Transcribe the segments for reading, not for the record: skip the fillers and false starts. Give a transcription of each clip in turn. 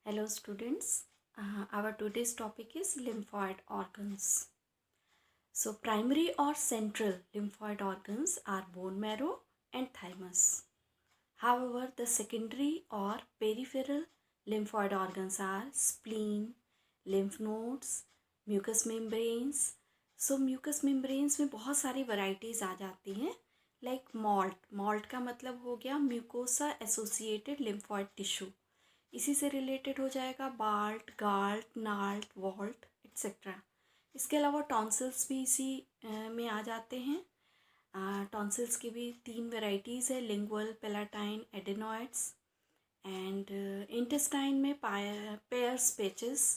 Hello students, our today's topic is lymphoid organs. So primary or central lymphoid organs are bone marrow and thymus. However, the secondary or peripheral lymphoid organs are spleen, lymph nodes, mucous membranes. So mucous membranes में बहुत सारी varieties आ जाती हैं like malt का मतलब हो गया mucosa associated lymphoid tissue. इसी से रिलेटेड हो जाएगा बाल्ट, गाल्ट, नाल्ट, वॉल्ट एक्सेट्रा. इसके अलावा टॉन्सिल्स भी इसी में आ जाते हैं. टॉन्सिल्स की भी 3 वेराइटीज़ है, lingual, palatine, adenoids. And intestine में पेयर्स पेचेस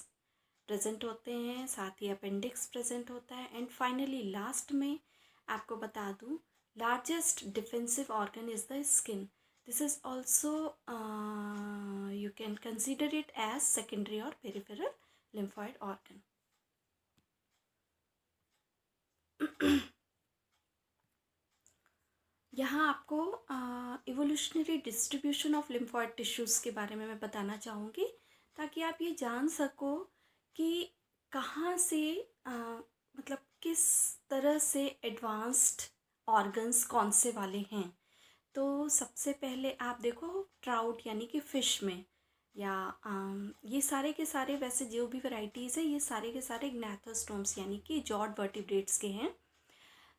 प्रेजेंट होते हैं, साथ ही अपेंडिक्स प्रेजेंट होता है. एंड फाइनली लास्ट में आपको बता दूं, largest defensive organ is the skin. This is also you can consider it as secondary or peripheral lymphoid organ. यहाँ आपको evolutionary distribution of lymphoid tissues के बारे में मैं बताना चाहूँगी ताकि आप ये जान सको कि कहाँ से मतलब किस तरह से एडवांस्ड ऑर्गन्स कौन से वाले हैं. तो सबसे पहले आप देखो ट्राउट यानी कि फ़िश में या ये सारे के सारे वैसे जो भी वैराइटीज़ है ये सारे के सारे ग्नैथोस्टोम्स यानी कि जॉड वर्टिब्रेट्स के हैं.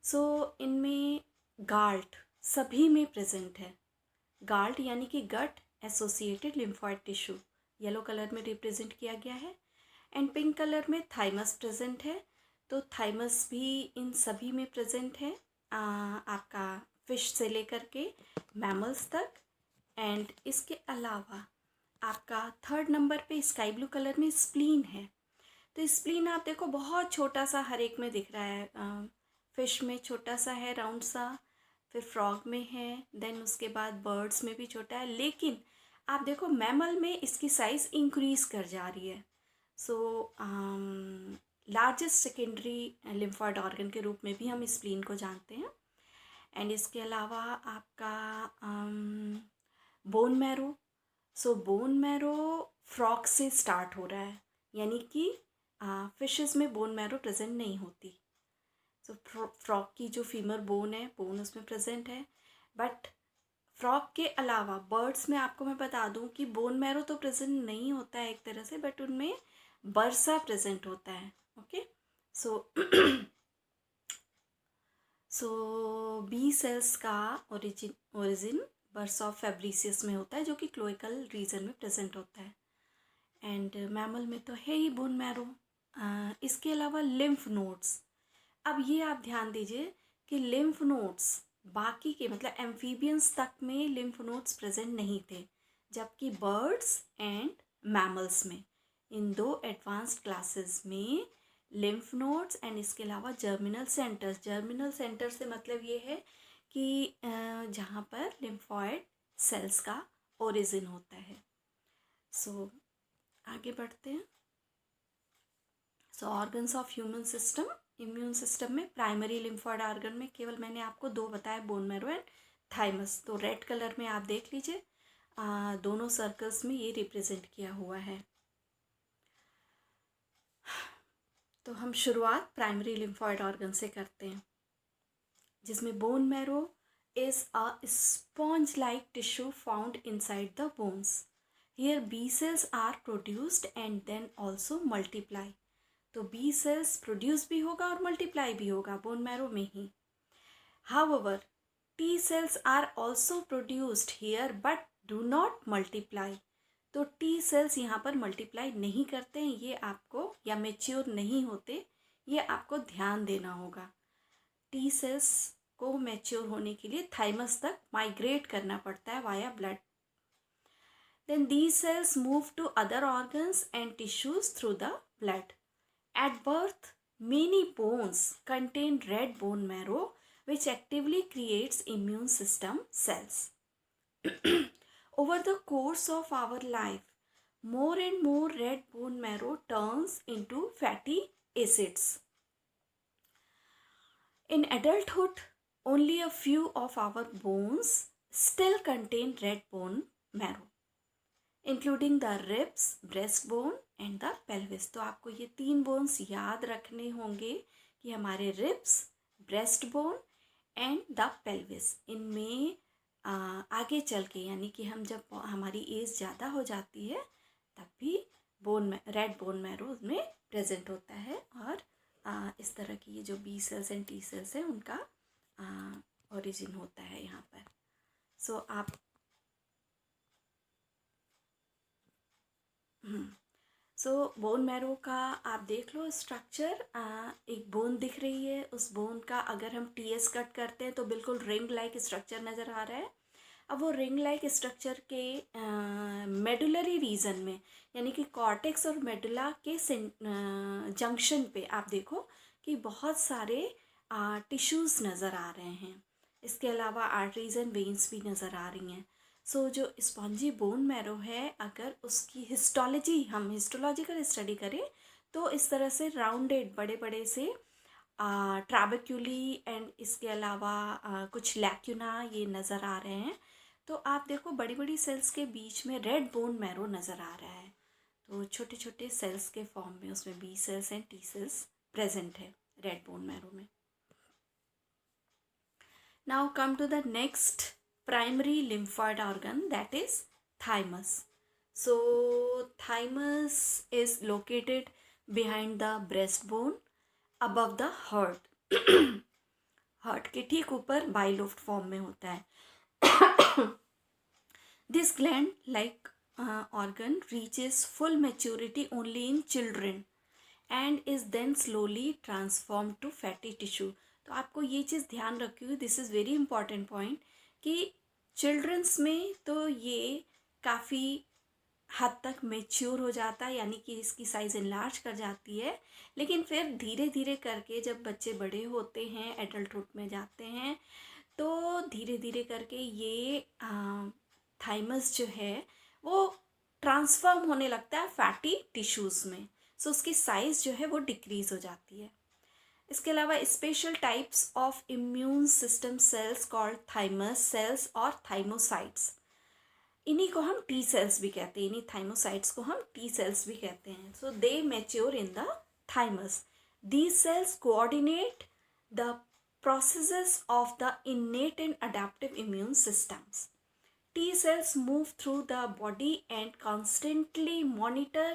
सो इनमें गाल्ट सभी में प्रेजेंट है. गाल्ट यानी कि gut associated lymphoid tissue yellow colour में रिप्रेजेंट किया गया है. एंड पिंक कलर में थाइमस प्रेजेंट है. तो थाइमस भी इन सभी में प्रेजेंट है, आपका फिश से लेकर के मैमल्स तक. एंड इसके अलावा आपका थर्ड नंबर पे स्काई ब्लू कलर में स्प्लीन है. तो स्प्लीन आप देखो बहुत छोटा सा हर एक में दिख रहा है. फिश में छोटा सा है राउंड सा, फिर फ्रॉग में है, देन उसके बाद बर्ड्स में भी छोटा है. लेकिन आप देखो मैमल में इसकी साइज़ इंक्रीज कर जा रही है. So largest secondary lymphoid organ के रूप में भी हम स्प्लीन को जानते हैं. एंड इसके अलावा आपका बोन मैरो. सो बोन मैरो फ्रॉग से स्टार्ट हो रहा है, यानी कि फिशेस में बोन मैरो प्रेजेंट नहीं होती. सो फ्रॉग की जो फीमर बोन है, बोन उसमें प्रेजेंट है. बट फ्रॉग के अलावा बर्ड्स में आपको मैं बता दूं कि बोन मैरो तो प्रेजेंट नहीं होता है एक तरह से, बट उनमें बर्सा प्रेजेंट होता है. ओके. सो बी सेल्स का ओरिजिन बर्सा ऑफ फैब्रिसियस में होता है जो कि क्लोइकल रीजन में प्रेजेंट होता है. एंड मैमल में तो है ही बोन मैरो. इसके अलावा लिम्फ नोड्स. अब ये आप ध्यान दीजिए कि लिम्फ नोड्स बाकी के मतलब एम्फीबियंस तक में लिम्फ नोड्स प्रेजेंट नहीं थे, जबकि बर्ड्स एंड मैमल्स में इन दो एडवांस्ड क्लासेस में लिम्फ नोड्स एंड इसके अलावा जर्मिनल सेंटर से मतलब ये है कि जहाँ पर लिम्फॉइड सेल्स का ओरिजिन होता है. सो आगे बढ़ते हैं. So organs of human system. Immune system में प्राइमरी लिम्फॉइड ऑर्गन में केवल मैंने आपको 2 बताया, बोन मैरो एंड थाइमस. तो रेड कलर में आप देख लीजिए, दोनों सर्कल्स में ये रिप्रेजेंट किया हुआ है. तो हम शुरुआत प्राइमरी लिम्फॉइड ऑर्गन से करते हैं, जिसमें bone marrow is a sponge like tissue found inside the bones. Here B cells are produced and then also multiply. तो बी सेल्स प्रोड्यूस भी होगा और मल्टीप्लाई भी होगा बोन मैरो में ही. However T cells are also produced here but do not multiply. तो T cells यहाँ पर मल्टीप्लाई नहीं करते हैं, ये आपको, या मेच्योर नहीं होते, ये आपको ध्यान देना होगा. टी सेल्स को मैच्योर होने के लिए थाइमस तक माइग्रेट करना पड़ता है via blood. Then these cells move to other organs and tissues through the blood. At birth, many bones contain red bone marrow, which actively creates immune system cells. Over the course of our life, more and more red bone marrow turns into fatty acids. In adulthood, only a few of our bones still contain red bone marrow. Including the ribs, breast bone and the pelvis. तो आपको ये 3 bones याद रखने होंगे कि हमारे ribs, breast bone and the pelvis, इनमें आगे चल के यानी कि हम जब हमारी एज ज़्यादा हो जाती है तब भी रेड बोन मैरो में प्रेजेंट होता है, और इस तरह की ये जो B cells and T cells हैं उनका ओरिजिन होता है यहाँ पर। सो आप बोन मैरो का आप देख लो स्ट्रक्चर। एक बोन दिख रही है, उस बोन का अगर हम टीएस कट करते हैं तो बिल्कुल रिंग लाइक स्ट्रक्चर नज़र आ रहा है। अब वो रिंग लाइक स्ट्रक्चर के मेडुलरी रीजन में यानी कि कॉर्टेक्स और मेडुला के जंक्शन पे आप देखो कि बहुत सारे टिश्यूज़ नज़र आ रहे हैं। इसके अलावा आर्टरीज एंड वेन्स भी नज़र आ रही हैं। सो जो स्पॉन्जी बोन मैरो है, अगर उसकी हम हिस्टोलॉजिकल स्टडी करें तो इस तरह से राउंडेड बड़े बड़े से ट्रैबेक्यूली एंड इसके अलावा कुछ लैक्यूना ये नज़र आ रहे हैं। तो आप देखो बड़ी बड़ी सेल्स के बीच में रेड बोन मैरो नज़र आ रहा है। तो छोटे छोटे सेल्स के फॉर्म में उसमें B cells and T cells present है रेड बोन मैरो में। Now come to the next primary lymphoid organ, that is thymus. So thymus is located behind the breastbone above the heart. Heart के ठीक ऊपर बाइलोफ्ट form में होता है। This gland like organ reaches full maturity only in children and is then slowly transformed to fatty tissue. तो आपको ये चीज़ ध्यान रखिए, this is very important point, कि चिल्ड्रंस में तो ये काफ़ी हद तक मेच्योर हो जाता है यानी कि इसकी साइज़ इनलार्ज कर जाती है, लेकिन फिर धीरे धीरे करके जब बच्चे बड़े होते हैं, एडल्टहुड में जाते हैं, तो धीरे धीरे करके ये थाइमस जो है वो ट्रांसफॉर्म होने लगता है फैटी टिश्यूज़ में। सो उसकी साइज़ जो है वो डिक्रीज़ हो जाती है। इसके अलावा special types of immune system cells called thymus cells और थाइमोसाइट्स, इन्हीं को हम टी सेल्स भी कहते हैं, इन्हीं थाइमोसाइट्स को हम टी सेल्स भी कहते हैं। So they mature in the thymus. These cells coordinate the processes of the innate and adaptive immune systems. T cells move through the body and constantly monitor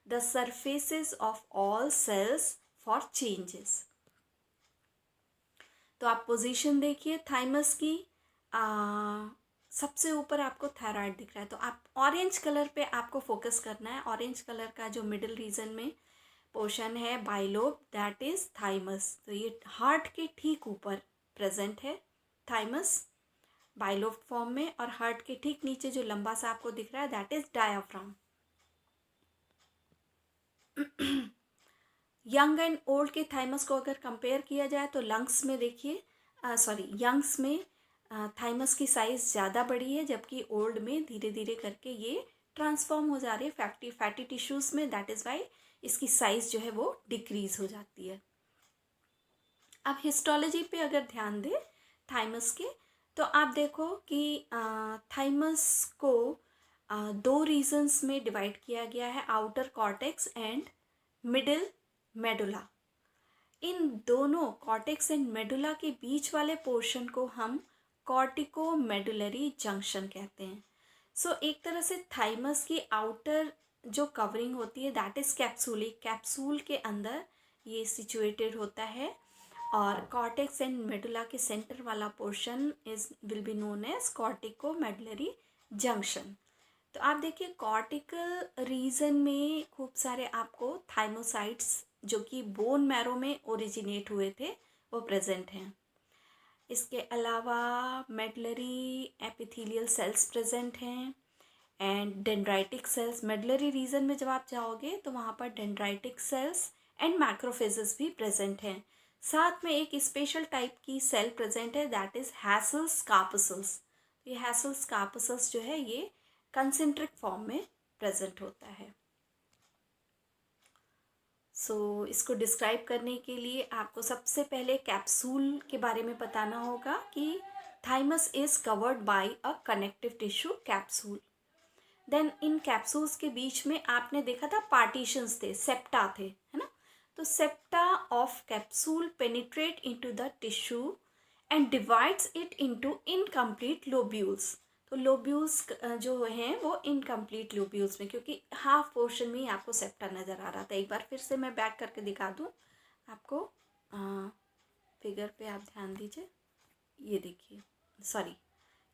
the surfaces of all cells for changes. तो आप position देखिए thymus की, सबसे ऊपर आपको thyroid दिख रहा है, तो आप ऑरेंज कलर पे आपको फोकस करना है। ऑरेंज कलर का जो मिडिल रीजन में पोर्शन है बाइलोब, दैट इज थाइमस। तो ये हार्ट के ठीक ऊपर प्रेजेंट है थाइमस बाइलोब फॉर्म में, और हार्ट के ठीक नीचे जो लंबा सा आपको दिख रहा है that is diaphragm. Young and old के थाइमस को अगर कंपेयर किया जाए तो लंग्स में देखिए, यंग्स में थाइमस की साइज़ ज़्यादा बड़ी है, जबकि ओल्ड में धीरे धीरे करके ये ट्रांसफॉर्म हो जा रही है फैटी टिश्यूज़ में, दैट इज़ वाई इसकी साइज़ जो है वो डिक्रीज़ हो जाती है। अब हिस्टोलॉजी पे अगर ध्यान दें थाइमस के, तो आप देखो कि थाइमस को 2 रीजन्स में डिवाइड किया गया है, outer cortex and middle medulla. इन दोनों कॉर्टेक्स एंड मेडुला के बीच वाले पोर्शन को हम कॉर्टिको मेडुलरी जंक्शन कहते हैं। सो एक तरह से थाइमस की आउटर जो कवरिंग होती है दैट इज़ कैप्सूल, एक कैप्सूल के अंदर ये सिचुएटेड होता है, और कॉर्टेक्स एंड मेडुला के सेंटर वाला portion will be known as cortico medullary junction. तो आप देखिए कॉर्टिकल रीजन में खूब सारे आपको थाइमोसाइट्स जो कि बोन मैरो में ओरिजिनेट हुए थे वो प्रेजेंट हैं। इसके अलावा मेडुलरी एपिथेलियल सेल्स प्रेजेंट हैं and dendritic cells. Medullary region में जब आप जाओगे तो वहाँ पर डेंड्राइटिक सेल्स एंड मैक्रोफेजेस भी प्रेजेंट हैं। साथ में एक स्पेशल टाइप की सेल प्रेजेंट है दैट इज़ हैसल्स कार्पसल्स। ये हैसल्स कार्पसल्स जो है ये कंसेंट्रिक फॉर्म में प्रेजेंट होता है। इसको डिस्क्राइब करने के लिए आपको सबसे पहले कैप्सूल के बारे में बताना होगा कि thymus is covered by a connective tissue capsule. Then इन कैप्सूल्स के बीच में आपने देखा था पार्टीशंस थे, सेप्टा थे, है ना। तो septa of capsule penetrate into the tissue and divides it into incomplete lobules. तो लोब्यूल्स जो हैं वो इनकम्प्लीट लोब्यूल्स में, क्योंकि हाफ पोर्शन में ही आपको सेप्टा नज़र आ रहा था। एक बार फिर से मैं बैक करके दिखा दूँ आपको, फिगर पे आप ध्यान दीजिए, ये देखिए, सॉरी,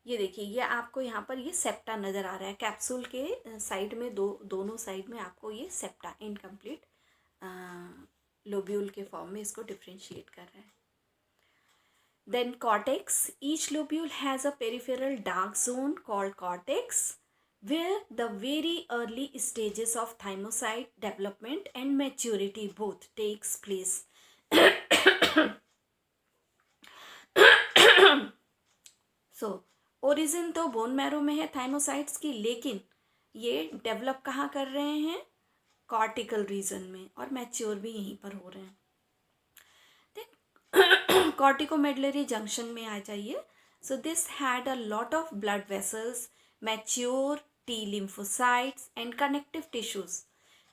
ये देखिए, ये आपको यहाँ पर ये सेप्टा नज़र आ रहा है। कैप्सूल के साइड में दोनों साइड में आपको ये सेप्टा इनकम्प्लीट लोब्यूल के फॉर्म में इसको डिफ्रेंशिएट कर रहा है। Then cortex, each lobule has a peripheral dark zone called cortex where the very early stages of thymocyte development and maturity both takes place. So origin तो bone marrow में है thymocytes की, लेकिन ये डेवलप कहाँ कर रहे हैं, कॉर्टिकल रीजन में, और मैच्योर भी यहीं पर हो रहे हैं। देन कॉर्टिकोमेडुलरी जंक्शन में आ जाइए। So this had a lot of blood vessels, mature T lymphocytes and connective tissues.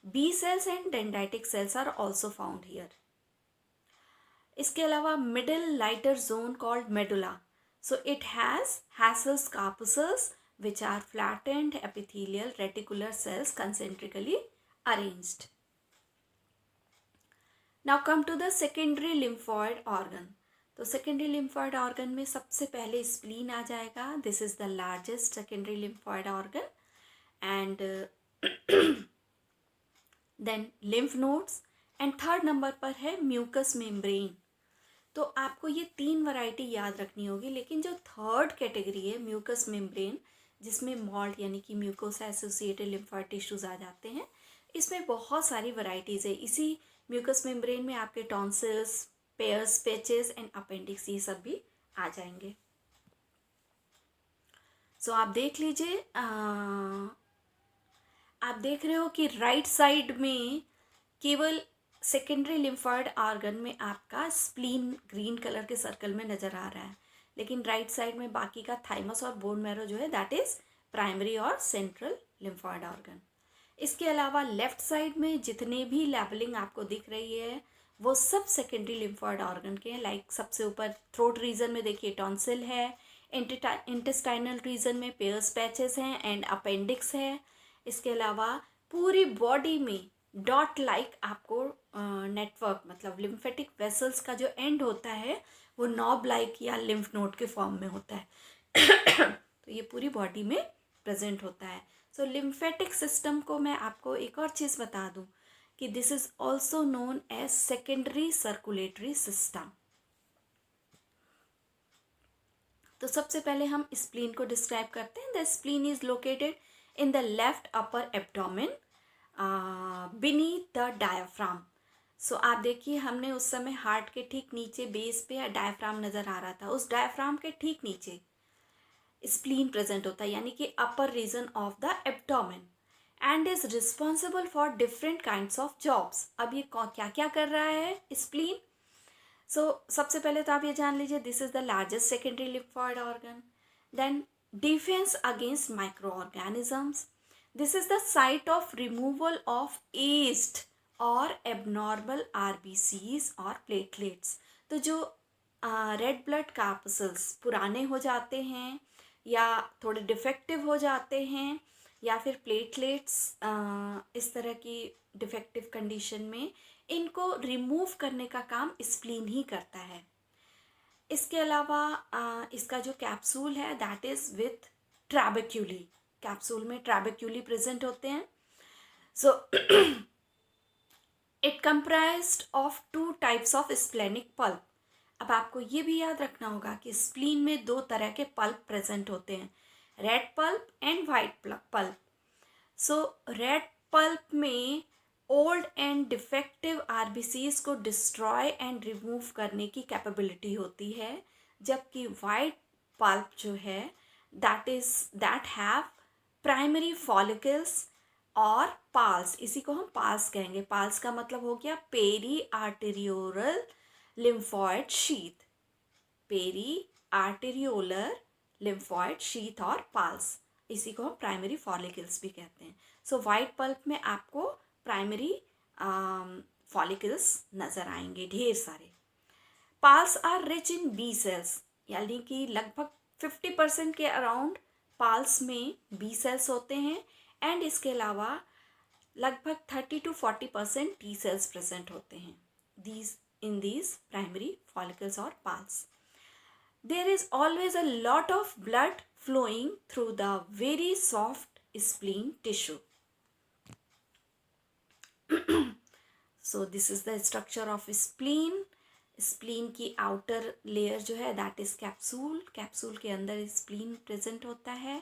B cells and dendritic cells are also found here. इसके अलावा middle lighter zone called medulla. So it has Hassel's corpuscles which are flattened epithelial reticular cells concentrically arranged. Now come to the secondary lymphoid organ. तो secondary lymphoid organ में सबसे पहले spleen आ जाएगा. This is the largest secondary lymphoid organ. And then lymph nodes, and third number पर है mucus membrane. तो आपको ये 3 वैरायटी याद रखनी होगी, लेकिन जो थर्ड कैटेगरी है म्यूकस मेम्ब्रेन, जिसमें मॉल्ट यानी कि म्यूकोसा एसोसिएटेड लिम्फोइड टिश्यूज आ जाते हैं, इसमें बहुत सारी वैरायटीज़ है। इसी म्यूकस मेम्ब्रेन में आपके tonsils, pairs, patches and appendix, ये सब भी आ जाएंगे। सो आप देख लीजिए, आप देख रहे हो कि राइट साइड में केवल सेकेंडरी लिम्फॉइड ऑर्गन में आपका स्प्लीन ग्रीन कलर के सर्कल में नज़र आ रहा है, लेकिन राइट साइड में बाकी का थाइमस और बोन मैरो जो है दैट इज़ प्राइमरी और सेंट्रल लिम्फॉइड ऑर्गन। इसके अलावा लेफ्ट साइड में जितने भी लेबलिंग आपको दिख रही है वो सब सेकेंडरी लिम्फॉइड ऑर्गन के हैं। लाइक सबसे ऊपर थ्रोट रीजन में देखिए टॉन्सिल है, इंटेस्टाइनल रीजन में पेयर्स पैचेस हैं एंड अपेंडिक्स है। इसके अलावा पूरी बॉडी में डॉट लाइक आपको नेटवर्क, मतलब लिम्फेटिक वेसल्स का जो एंड होता है वो नॉब लाइक या लिम्फ नोड के फॉर्म में होता है। तो ये पूरी बॉडी में प्रेजेंट होता है। सो लिम्फेटिक सिस्टम को मैं आपको एक और चीज़ बता दूं कि this is also known as secondary circulatory system. तो सबसे पहले हम स्प्लीन को डिस्क्राइब करते हैं। The spleen is located in the left upper abdomen beneath the diaphragm. So आप देखिए हमने उस समय हार्ट के ठीक नीचे बेस पे डायफ्राम नज़र आ रहा था, उस डायफ्राम के ठीक नीचे स्प्लीन प्रेजेंट होता है, यानी कि upper region of the abdomen, and is responsible for different kinds of jobs. अब ये क्या क्या कर रहा है स्प्लीन? सो सबसे पहले तो आप ये जान लीजिए this is the largest secondary lymphoid organ. Then defense against microorganisms. This is the site of removal of aged or abnormal RBCs or platelets. तो जो रेड ब्लड कार्पसल्स पुराने हो जाते हैं या थोड़े डिफेक्टिव हो जाते हैं, या फिर प्लेटलेट्स इस तरह की डिफेक्टिव कंडीशन में, इनको रिमूव करने का काम स्प्लीन ही करता है। इसके अलावा इसका जो कैप्सूल है दैट इज़ विथ ट्रैबेक्यूली, कैप्सूल में ट्रैबेक्यूली प्रेजेंट होते हैं। So it comprised of 2 types of splenic pulp. अब आपको ये भी याद रखना होगा कि स्प्लीन में 2 तरह के पल्प प्रेजेंट होते हैं, red pulp and white pulp. So red pulp में ओल्ड एंड डिफेक्टिव आरबीसीज को डिस्ट्रॉय एंड रिमूव करने की कैपेबिलिटी होती है, जबकि वाइट पल्प जो है दैट हैव प्राइमरी फॉलिकल्स और पाल्स। इसी को हम पाल्स कहेंगे। पाल्स का मतलब हो गया periarteriolar lymphoid sheath, periarteriolar lymphoid sheath और पाल्स। इसी को हम प्राइमरी फॉलिकल्स भी कहते हैं। सो वाइट पल्प में आपको प्राइमरी फॉलिकल्स नज़र आएंगे ढेर सारे। PALS are rich in B cells, यानी कि लगभग 50% के अराउंड पाल्स में बी सेल्स होते हैं, एंड इसके अलावा लगभग 30 to 40% टी सेल्स प्रेजेंट होते हैं these primary follicles or pulse. There is always a lot of blood flowing through the very soft spleen tissue. So this is the structure of spleen. Spleen की outer layer जो है that is capsule, capsule के अंदर spleen present होता है,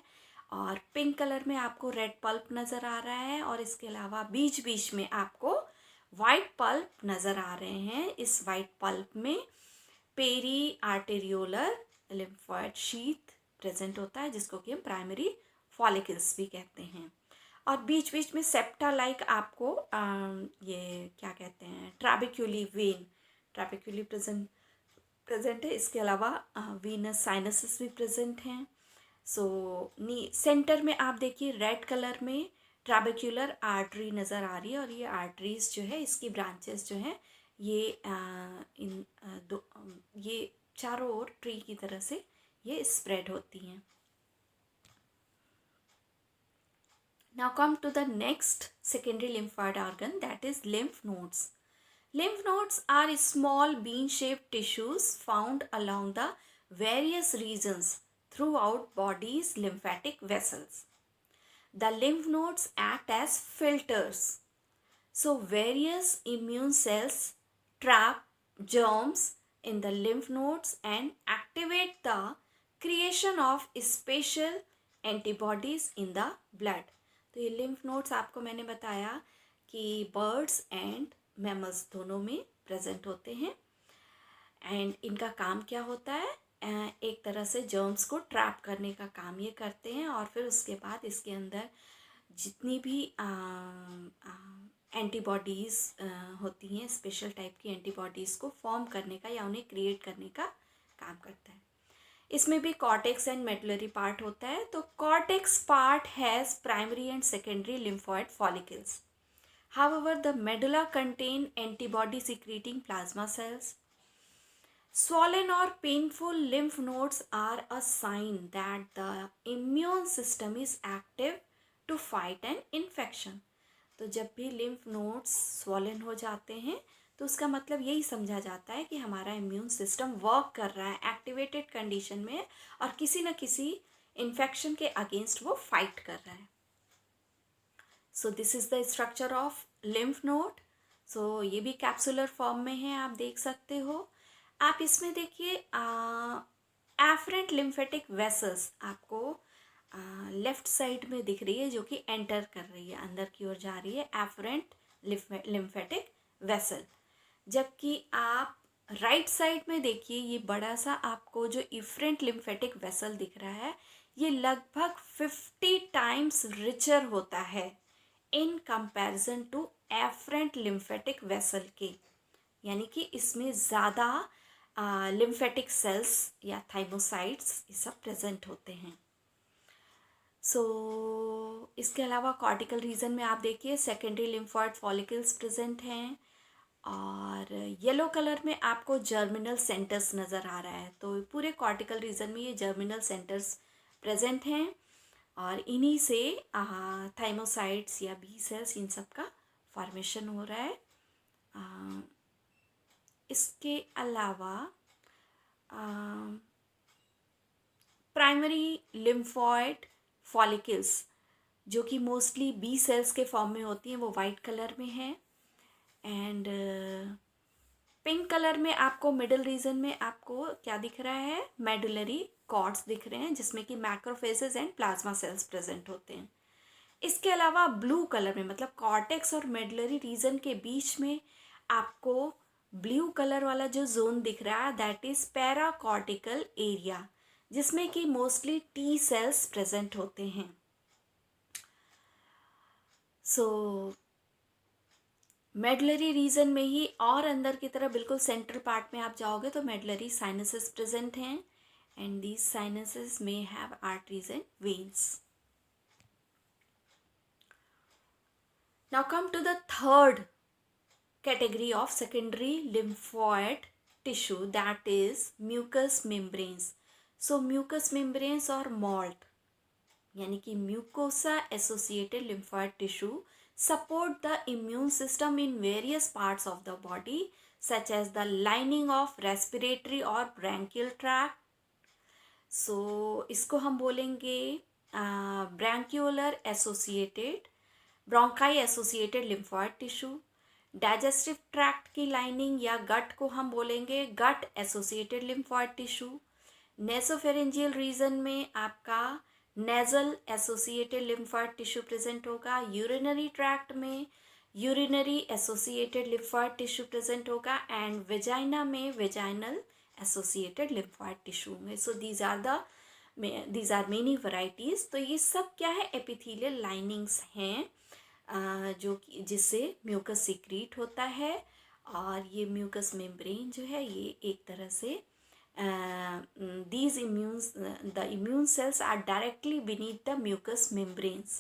और pink colour में आपको रेड पल्प नज़र आ रहा है, और इसके अलावा बीच बीच में आपको वाइट पल्प नज़र आ रहे हैं। इस वाइट पल्प में पेरी आर्टेरियोलर लिम्फोइड शीथ प्रेजेंट होता है, जिसको कि हम प्राइमरी फॉलिकल्स भी कहते हैं। और बीच बीच में सेप्टा लाइक आपको ये क्या कहते हैं, ट्रैबेक्यूली वेन, ट्रैबेक्यूली प्रेजेंट है। इसके अलावा वीनस साइनसेस भी प्रेजेंट हैं। सो सेंटर में आप देखिए रेड कलर में ट्रैबेक्यूलर आर्टरी नज़र आ रही है, और ये आर्टरीज जो है इसकी ब्रांचेस जो हैं ये ये चारों ओर ट्री की तरह से ये स्प्रेड होती हैं। Now come to the next secondary lymphoid organ, that is lymph nodes. Lymph nodes are small bean-shaped tissues found along the various regions throughout body's lymphatic vessels. The lymph nodes act as filters. So various immune cells trap germs in the lymph nodes and activate the creation of special antibodies in the blood. तो ये lymph nodes आपको मैंने बताया कि birds and mammals दोनों में present होते हैं, एंड इनका काम क्या होता है, एक तरह से जर्म्स को ट्रैप करने का काम ये करते हैं, और फिर उसके बाद इसके अंदर जितनी भी एंटीबॉडीज़ होती हैं, स्पेशल टाइप की एंटीबॉडीज़ को फॉर्म करने का या उन्हें क्रिएट करने का काम करता है। इसमें भी कॉर्टेक्स एंड मेडुलरी पार्ट होता है। तो cortex part has primary and secondary lymphoid follicles. However the medulla contain antibody secreting plasma cells. Swollen or painful lymph nodes are a sign that the immune system is active to fight an infection. तो जब भी lymph nodes swollen हो जाते हैं तो उसका मतलब यही समझा जाता है कि हमारा इम्यून सिस्टम वर्क कर रहा है, एक्टिवेटेड कंडीशन में, और किसी न किसी इन्फेक्शन के अगेंस्ट वो फाइट कर रहा है। So this is the structure of lymph node. सो ये भी कैप्सुलर फॉर्म में है, आप देख सकते हो। आप इसमें देखिए एफरेंट लिम्फेटिक वेसल्स आपको लेफ्ट साइड में दिख रही है, जो कि एंटर कर रही है, अंदर की ओर जा रही है, एफरेंट लिम्फेटिक वेसल। जबकि आप राइट साइड में देखिए ये बड़ा सा आपको जो इफरेंट लिम्फेटिक वेसल दिख रहा है, ये लगभग 50 टाइम्स रिचर होता है in comparison to efferent lymphatic vessel के, यानी कि इसमें ज़्यादा लिम्फेटिक सेल्स या थाइमोसाइट्स ये सब प्रेजेंट होते हैं। सो इसके अलावा कॉर्टिकल रीजन में आप देखिए सेकेंडरी लिम्फॉइड फॉलिकल्स प्रेजेंट हैं, और येलो कलर में आपको जर्मिनल सेंटर्स नज़र आ रहा है। तो पूरे कॉर्टिकल रीजन में ये जर्मिनल सेंटर्स प्रेजेंट हैं, और इन्हीं से थाइमोसाइट्स या बी सेल्स इन सब का फॉर्मेशन हो रहा है। इसके अलावा प्राइमरी लिम्फॉइड फॉलिकल्स जो कि मोस्टली बी सेल्स के फॉर्म में होती हैं, वो वाइट कलर में है, एंड पिंक कलर में आपको मिडल रीजन में आपको क्या दिख रहा है, मेडुलरी कॉर्ड्स दिख रहे हैं, जिसमें कि macrophages and plasma cells present होते हैं। इसके अलावा ब्लू कलर में, मतलब कॉर्टेक्स और मेडुलरी रीजन के बीच में आपको ब्लू कलर वाला जो जोन दिख रहा है, दैट इज पैराकॉर्टिकल एरिया, जिसमें कि मोस्टली टी सेल्स प्रेजेंट होते हैं। सो मेडुलरी रीजन में ही और अंदर की तरफ बिल्कुल सेंट्रल पार्ट में आप जाओगे तो मेडुलरी साइनसेस प्रेजेंट हैं, एंड दीज साइनसेस में have arteries and veins. Now come to the third category of secondary lymphoid tissue, that is mucous membranes. So mucous membranes or MALT यानी कि mucosa associated lymphoid tissue support the immune system in various parts of the body such as the lining of respiratory or bronchial tract. So इसको हम बोलेंगे bronchular associated bronchi associated lymphoid tissue. Digestive tract की lining या gut को हम बोलेंगे gut associated lymphoid tissue. Nasopharyngeal region में आपका nasal associated lymphoid tissue present होगा. यूरिनरी ट्रैक्ट में urinary associated lymphoid tissue present होगा. एंड वेजाइना में वेजाइनल एसोसिएटेड लिम्फॉइड टिश्यू में. So these are many varieties. तो ये सब क्या है, एपिथेलियल लाइनिंग्स हैं जो कि जिससे म्यूकस सीक्रेट होता है. और ये म्यूकस मेम्ब्रेन जो है ये एक तरह से the immune cells are directly beneath the mucous membranes.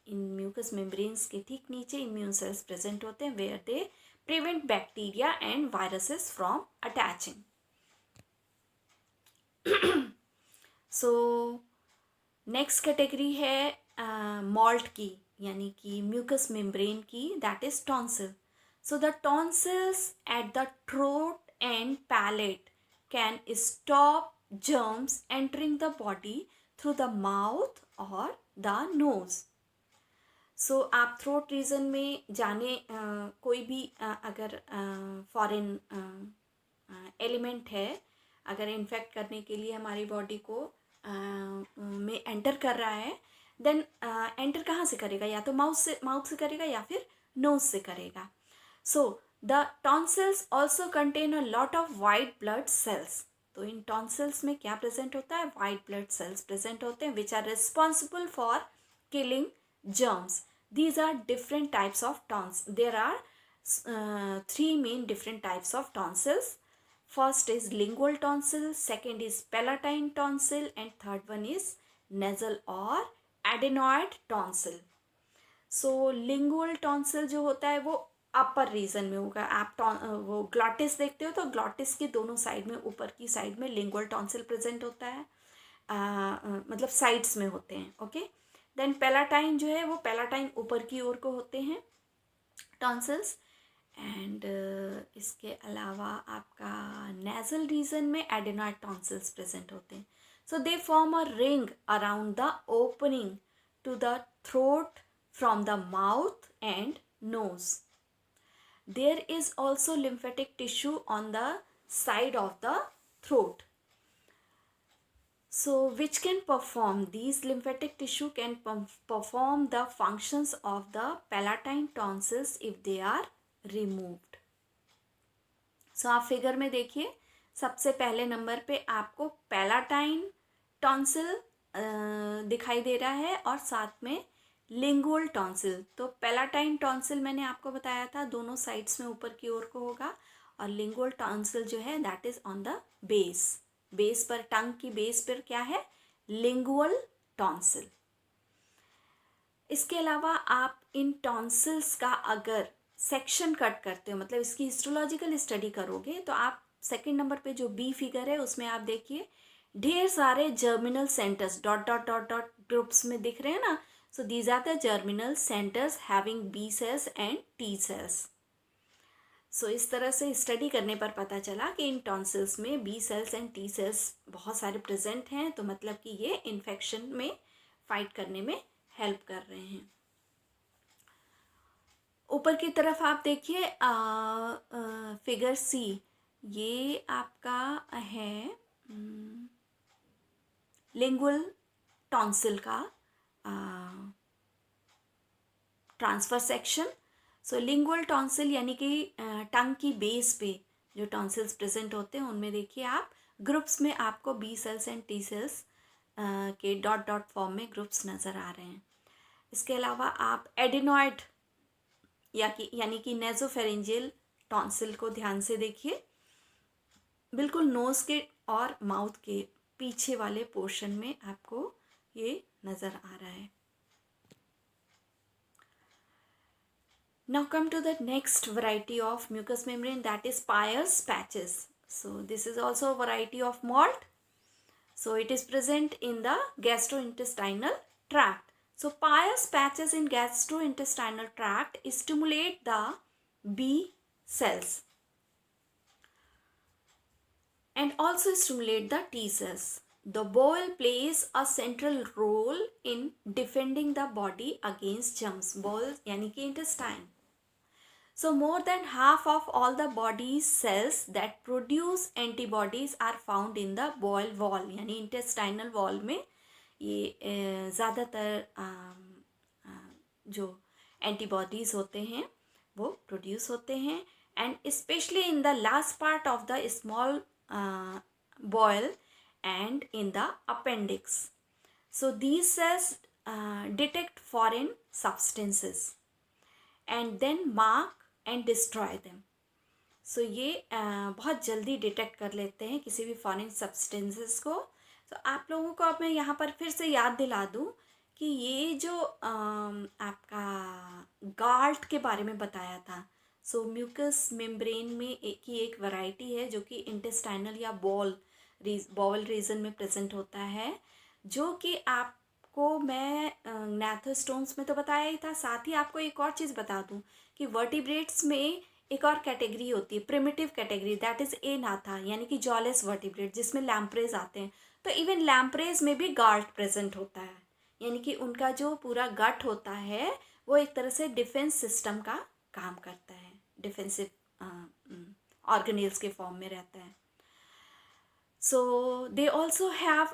इन म्यूकस मेम्ब्रेन्स के ठीक नीचे इम्यून सेल्स प्रेजेंट होते हैं where they prevent bacteria and viruses from attaching. So next category है मॉल्ट की यानी कि म्यूकस मेम्ब्रेन की, that is tonsil. So the tonsils at the throat and palate can stop germs entering the body through the mouth or the nose. So आप throat reason में जाने कोई भी अगर फॉरेन एलिमेंट है अगर इन्फेक्ट करने के लिए हमारी बॉडी को में एंटर कर रहा है, देन एंटर कहाँ से करेगा, या तो माउथ से करेगा या फिर नोज से करेगा. सो The tonsils also contain a lot of white blood cells. तो इन tonsils में क्या प्रेजेंट होता है, white blood cells प्रेजेंट होते हैं which are responsible for killing germs. These are different types of tonsils. There are three main different types of tonsils. First is lingual tonsil, second is palatine tonsil, and third one is nasal or adenoid tonsil. So lingual tonsil जो होता है वो अपर reason में होगा. आप वो glottis देखते हो तो ग्लॉटिस के दोनों साइड में ऊपर की साइड में लिंगुअल टॉन्सिल प्रेजेंट होता है, मतलब साइड्स में होते हैं. ओके. देन पैलाटाइन जो है वो पैलाटाइन ऊपर की ओर को होते हैं टॉन्सिल्स. एंड इसके अलावा आपका नेजल रीजन में एडेनॉइड टॉन्सिल्स प्रेजेंट होते हैं. So they form a ring around the opening to the throat from the mouth and nose. There is also lymphatic tissue on the side of the throat. So which can perform, these lymphatic tissue can perform the functions of the palatine tonsils if they are removed. So आप figure में देखिए, सबसे पहले number पे आपको palatine tonsil दिखाई दे रहा है और साथ में लिंगुअल टॉन्सिल. तो पैलाटाइन टॉन्सिल मैंने आपको बताया था दोनों साइड्स में ऊपर की ओर को होगा, और लिंगुअल टॉन्सिल जो है that is on the base पर, टंग की बेस पर क्या है, लिंगुअल टॉन्सिल. इसके अलावा आप इन टॉन्सिल्स का अगर सेक्शन कट करते हो, मतलब इसकी हिस्टोलॉजिकल स्टडी करोगे, तो आप सेकंड नंबर पे जो बी फिगर है उसमें आप देखिए ढेर सारे germinal centres dot dot dot dot groups में दिख रहे हैं ना. So these are the germinal centers having B cells and T cells. So इस तरह से स्टडी करने पर पता चला कि इन टॉन्सिल्स में B cells and T cells बहुत सारे प्रेजेंट हैं, तो मतलब कि ये इन्फेक्शन में फाइट करने में हेल्प कर रहे हैं. ऊपर की तरफ आप देखिए फिगर C, ये आपका है लिंगुअल टॉन्सिल का ट्रांसफर सेक्शन. सो लिंगुअल टॉन्सिल यानी कि टंग की बेस पे जो टॉन्सिल्स प्रेजेंट होते हैं उनमें देखिए आप ग्रुप्स में आपको B cells and T cells के डॉट डॉट फॉर्म में ग्रुप्स नज़र आ रहे हैं. इसके अलावा आप एडिनॉइड यानी कि नेजोफेरेंजियल टॉन्सिल को ध्यान से देखिए, बिल्कुल नोज़ के और माउथ के पीछे वाले पोर्शन में आपको ये नज़र आ रहा है. Now come to the next variety of mucous membrane, that is Peyer's patches. So this is also a variety of mold. So it is present in the gastrointestinal tract. So Peyer's patches in gastrointestinal tract stimulate the B cells and also stimulate the T cells. The bowel plays a central role in defending the body against germs. Bowel यानी कि intestine. So more than half of all the body's cells that produce antibodies are found in the bowel wall, यानी intestinal wall में ये ज़्यादातर जो antibodies होते हैं वो प्रोड्यूस होते हैं, and specially in the last part of the small bowel and in the appendix. So these cells detect foreign substances and then mark and destroy them. So ये बहुत जल्दी डिटेक्ट कर लेते हैं किसी भी फॉरेन सब्सटेंसेस को. तो आप लोगों को अब मैं यहाँ पर फिर से याद दिला दूँ कि ये जो आपका गाल्ट के बारे में बताया था. सो म्यूकस मेम्ब्रेन में एक वैरायटी है जो कि इंटेस्टाइनल या बॉवल रीजन में प्रेजेंट होता है, जो कि आपको मैं नेथोस्टोम्स में तो बताया ही था. साथ ही आपको एक और चीज़ बता दूं कि वर्टिब्रेट्स में एक और कैटेगरी होती है, प्रिमिटिव कैटेगरी, दैट इज़ एनाथा, यानी कि जॉलेस वर्टिब्रेट, जिसमें लैम्प्रेज आते हैं. तो इवन लैम्प्रेज में भी गाल्ट प्रेजेंट होता है, यानी कि उनका जो पूरा गट होता है वो एक तरह से डिफेंस सिस्टम का काम करता है, डिफेंसिव ऑर्गेनेल्स के फॉर्म में रहता है. So they also have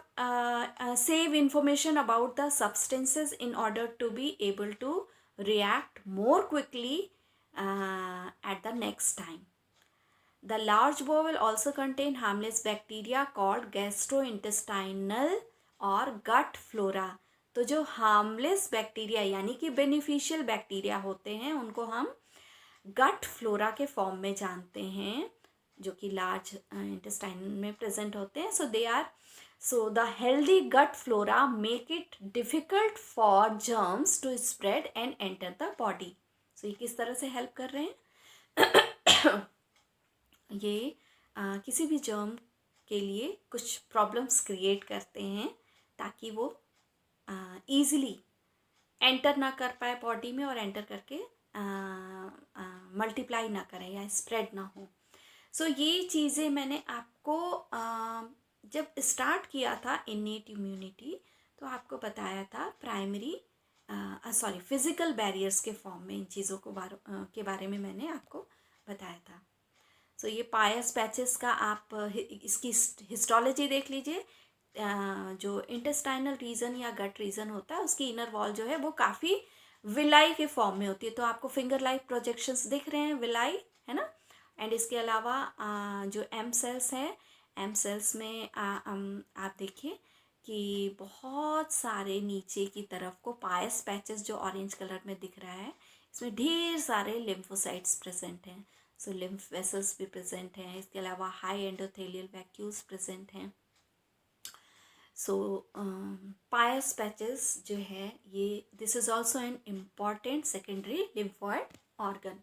save information about the substances in order to be able to react more quickly at the next time. The large bowel also contain harmless bacteria called gastrointestinal और gut flora. तो जो harmless bacteria यानी कि beneficial bacteria होते हैं उनको हम गट flora के फॉर्म में जानते हैं, जो कि लार्ज इंटेस्टाइन में प्रेजेंट होते हैं. So the healthy gut flora make it difficult for germs to spread and enter the body. So ये किस तरह से हेल्प कर रहे हैं? ये किसी भी जर्म के लिए कुछ प्रॉब्लम्स क्रिएट करते हैं ताकि वो ईज़िली एंटर ना कर पाए बॉडी में और एंटर करके मल्टीप्लाई ना करें या स्प्रेड ना हो. सो ये चीज़ें मैंने आपको जब स्टार्ट किया था इन्नेट इम्यूनिटी तो आपको बताया था फिज़िकल बैरियर्स के फॉर्म में इन चीज़ों को के बारे में मैंने आपको बताया था. सो ये पायर्स पैचेस का आप इसकी हिस्टोलॉजी देख लीजिए. जो इंटेस्टाइनल रीजन या गट रीजन होता है उसकी इनर वॉल जो है वो काफ़ी विलाई के फॉर्म में होती है. तो आपको फिंगर लाइक प्रोजेक्शंस दिख रहे हैं, विलाई है ना. एंड इसके अलावा जो एम सेल्स हैं, एम सेल्स में आप देखिए कि बहुत सारे नीचे की तरफ को पायस पैचेस जो ऑरेंज कलर में दिख रहा है, इसमें ढेर सारे लिम्फोसाइट्स प्रेजेंट हैं. सो लिम्फ वेसल्स भी प्रेजेंट हैं. इसके अलावा हाई एंडोथेलियल वैक्यूल्स प्रेजेंट हैं. सो पायस पैचेस जो है ये this is also an important secondary lymphoid organ.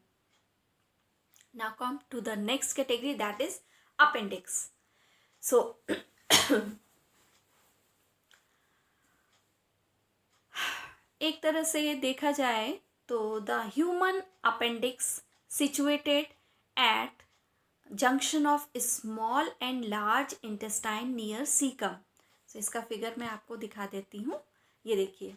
Now come to the next category, that is appendix. So एक तरह से देखा जाए तो the human appendix situated at junction of small and large intestine near cecum. So इसका figure मैं आपको दिखा देती हूँ. ये देखिए,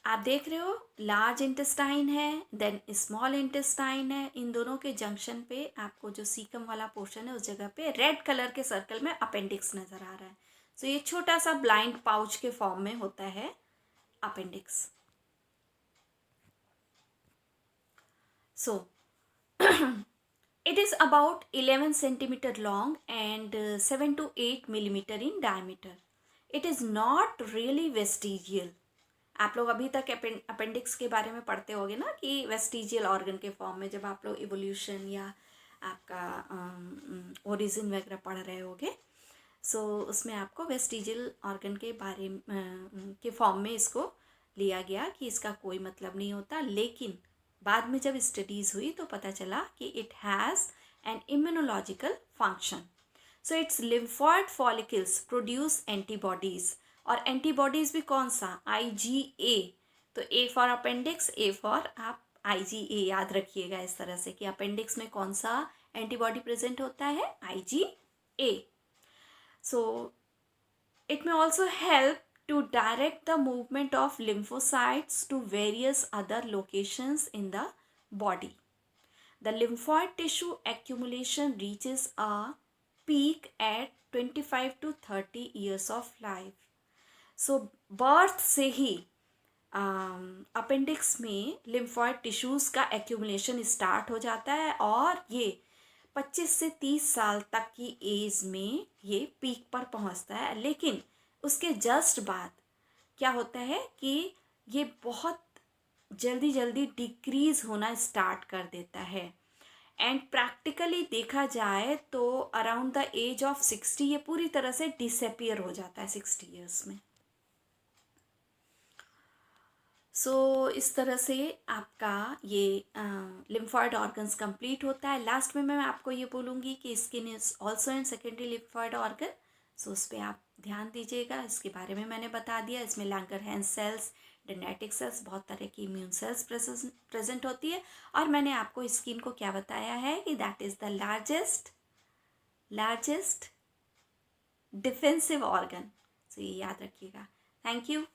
आप देख रहे हो लार्ज इंटेस्टाइन है, देन स्मॉल इंटेस्टाइन है. इन दोनों के जंक्शन पे आपको जो सीकम वाला पोर्शन है उस जगह पे रेड कलर के सर्कल में अपेंडिक्स नज़र आ रहा है. सो ये छोटा सा ब्लाइंड पाउच के फॉर्म में होता है appendix. So it is about 11 centimeter long and 7 to 8 millimeter in diameter. It is not really vestigial. आप लोग अभी तक अपेंडिक्स के बारे में पढ़ते होगे ना कि वेस्टिजियल ऑर्गन के फॉर्म में, जब आप लोग इवोल्यूशन या आपका ओरिजिन वगैरह पढ़ रहे होगे. सो उसमें आपको वेस्टिजियल ऑर्गन के बारे के फॉर्म में इसको लिया गया कि इसका कोई मतलब नहीं होता. लेकिन बाद में जब स्टडीज़ हुई तो पता चला कि it has an immunological function. So it's lymphoid follicles produce antibodies. और एंटीबॉडीज़ भी कौन सा? IgA. तो A for appendix, A for आप IgA याद रखिएगा इस तरह से कि अपेंडिक्स में कौन सा एंटीबॉडी प्रेजेंट होता है? IgA. So it may also help to direct the movement of lymphocytes to various other locations in the body. The lymphoid tissue accumulation reaches a peak at 25 to 30 years of life. So birth से ही appendix में lymphoid tissues का accumulation start हो जाता है और ये 25 से 30 साल तक की एज में ये पीक पर पहुंचता है. लेकिन उसके जस्ट बाद क्या होता है कि ये बहुत जल्दी जल्दी डिक्रीज़ होना स्टार्ट कर देता है. एंड प्रैक्टिकली देखा जाए तो अराउंड द एज ऑफ 60 ये पूरी तरह से डिसअपियर हो जाता है 60 ईयर्स में. सो इस तरह से आपका ये लिम्फॉइड ऑर्गन्स कंप्लीट होता है. लास्ट में मैं आपको ये बोलूँगी कि skin is also in secondary lymphoid organ. So उस पर आप ध्यान दीजिएगा. इसके बारे में मैंने बता दिया. इसमें लैंगरहैंस सेल्स, डेंड्राइटिक सेल्स, बहुत तरह की इम्यून सेल्स प्रेजेंट होती है. और मैंने आपको स्किन को क्या बताया है कि that is the largest defensive organ. So ये याद रखिएगा. Thank you.